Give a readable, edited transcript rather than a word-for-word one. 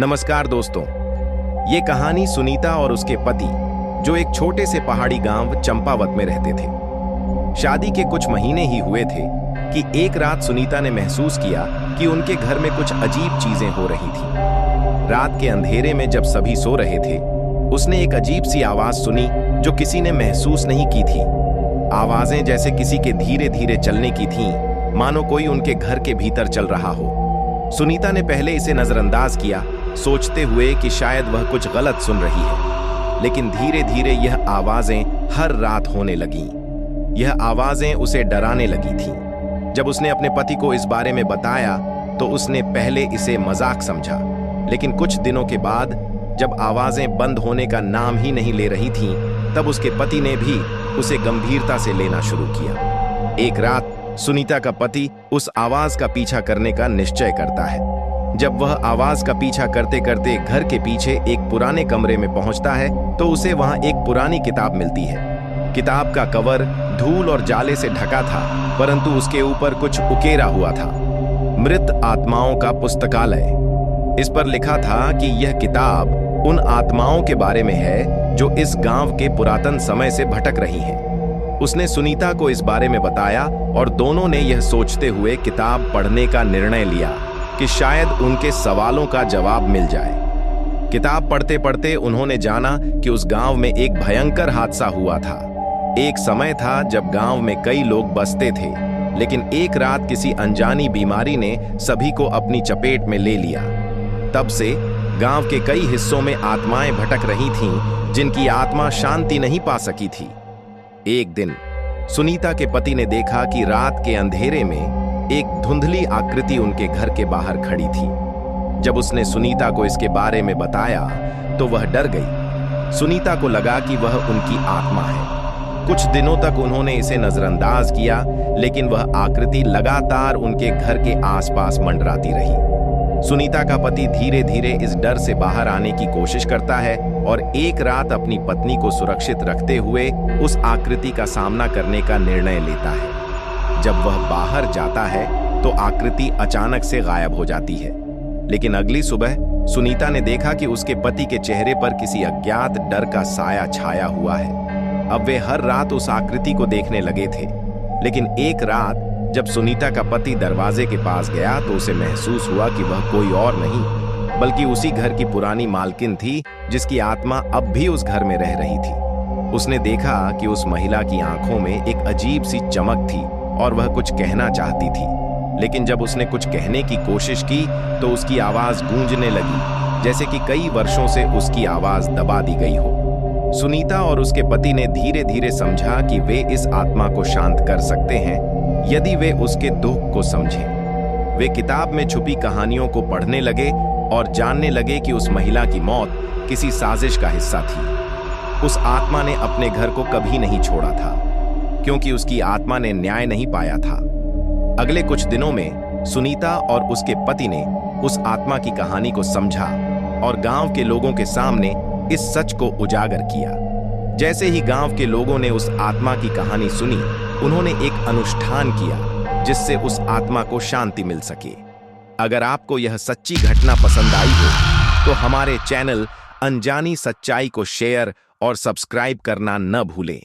नमस्कार दोस्तों। ये कहानी सुनीता और उसके पति जो एक छोटे से पहाड़ी गांव चंपावत में रहते थे। शादी के कुछ महीने ही हुए थे कि एक रात सुनीता ने महसूस किया कि उनके घर में कुछ अजीब चीजें हो रही थी। रात के अंधेरे में जब सभी सो रहे थे, उसने एक अजीब सी आवाज सुनी जो किसी ने महसूस नहीं की थी। आवाजें जैसे किसी के धीरे धीरे चलने की थीं, मानो कोई उनके घर के भीतर चल रहा हो। सुनीता ने पहले इसे नजरअंदाज किया, सोचते हुए कि शायद वह कुछ गलत सुन रही है, लेकिन धीरे धीरे यह आवाजें हर रात होने लगीं। यह आवाजें उसे डराने लगी थीं। जब उसने अपने पति को इस बारे में बताया तो उसने पहले इसे मजाक समझा, लेकिन कुछ दिनों के बाद जब आवाजें बंद होने का नाम ही नहीं ले रही थीं, तब उसके पति ने भी उसे गंभीरता से लेना शुरू किया। एक रात सुनीता का पति उस आवाज का पीछा करने का निश्चय करता है। जब वह आवाज का पीछा करते करते घर के पीछे एक पुराने कमरे में पहुंचता है तो उसे वहां एक पुरानी किताब मिलती है। किताब का कवर धूल और जाले से ढका था, परंतु उसके ऊपर कुछ उकेरा हुआ था, मृत आत्माओं का पुस्तकालय। इस पर लिखा था कि यह किताब उन आत्माओं के बारे में है जो इस गांव के पुरातन समय से भटक रही हैं। उसने सुनीता को इस बारे में बताया और दोनों ने यह सोचते हुए किताब पढ़ने का निर्णय लिया कि शायद उनके सवालों का जवाब मिल जाए। किताब पढ़ते पढ़ते उन्होंने जाना कि उस गांव में एक भयंकर हादसा हुआ था। एक समय था जब गांव में कई लोग बसते थे, लेकिन एक रात किसी अनजानी बीमारी ने सभी को अपनी चपेट में ले लिया। तब से गांव के कई हिस्सों में आत्माएं भटक रही थीं, जिनकी आत्मा शांति नहीं पा सकी थी। एक दिन सुनीता के पति ने देखा कि रात के अंधेरे में एक धुंधली आकृति उनके घर के बाहर खड़ी थी। जब उसने सुनीता को इसके बारे में बताया तो वह डर गई। सुनीता को लगा कि वह उनकी आत्मा है। कुछ दिनों तक उन्होंने इसे नजरअंदाज किया, लेकिन वह आकृति लगातार उनके घर के आसपास मंडराती रही। सुनीता का पति धीरे धीरे इस डर से बाहर आने की कोशिश करता है और एक रात अपनी पत्नी को सुरक्षित रखते हुए उस आकृति का सामना करने का निर्णय लेता है। जब वह बाहर जाता है तो आकृति अचानक से गायब हो जाती है, लेकिन अगली सुबह सुनीता ने देखा कि उसके पति के चेहरे पर किसी अज्ञात डर का साया छाया हुआ है। अब वे हर रात उस आकृति को देखने लगे थे, लेकिन एक रात जब सुनीता का पति दरवाजे के पास गया तो उसे महसूस हुआ कि वह कोई और नहीं बल्कि उसी घर की पुरानी मालकिन थी, जिसकी आत्मा अब भी उस घर में रह रही थी। उसने देखा कि उस महिला की आंखों में एक अजीब सी चमक थी और वह कुछ कहना चाहती थी, लेकिन जब उसने कुछ कहने की कोशिश की तो उसकी आवाज गूंजने लगी, जैसे कि कई वर्षों से उसकी आवाज दबा दी गई हो। सुनीता और उसके पति ने धीरे धीरे समझा कि वे इस आत्मा को शांत कर सकते हैं यदि वे उसके दुख को समझें। वे किताब में छुपी कहानियों को पढ़ने लगे और जानने लगे कि उस महिला की मौत किसी साजिश का हिस्सा थी। उस आत्मा ने अपने घर को कभी नहीं छोड़ा था, क्योंकि उसकी आत्मा ने न्याय नहीं पाया था। अगले कुछ दिनों में सुनीता और उसके पति ने उस आत्मा की कहानी को समझा और गांव के लोगों के सामने इस सच को उजागर किया। जैसे ही गांव के लोगों ने उस आत्मा की कहानी सुनी, उन्होंने एक अनुष्ठान किया जिससे उस आत्मा को शांति मिल सके। अगर आपको यह सच्ची घटना पसंद आई हो तो हमारे चैनल अनजानी सच्चाई को शेयर और सब्सक्राइब करना न भूलें।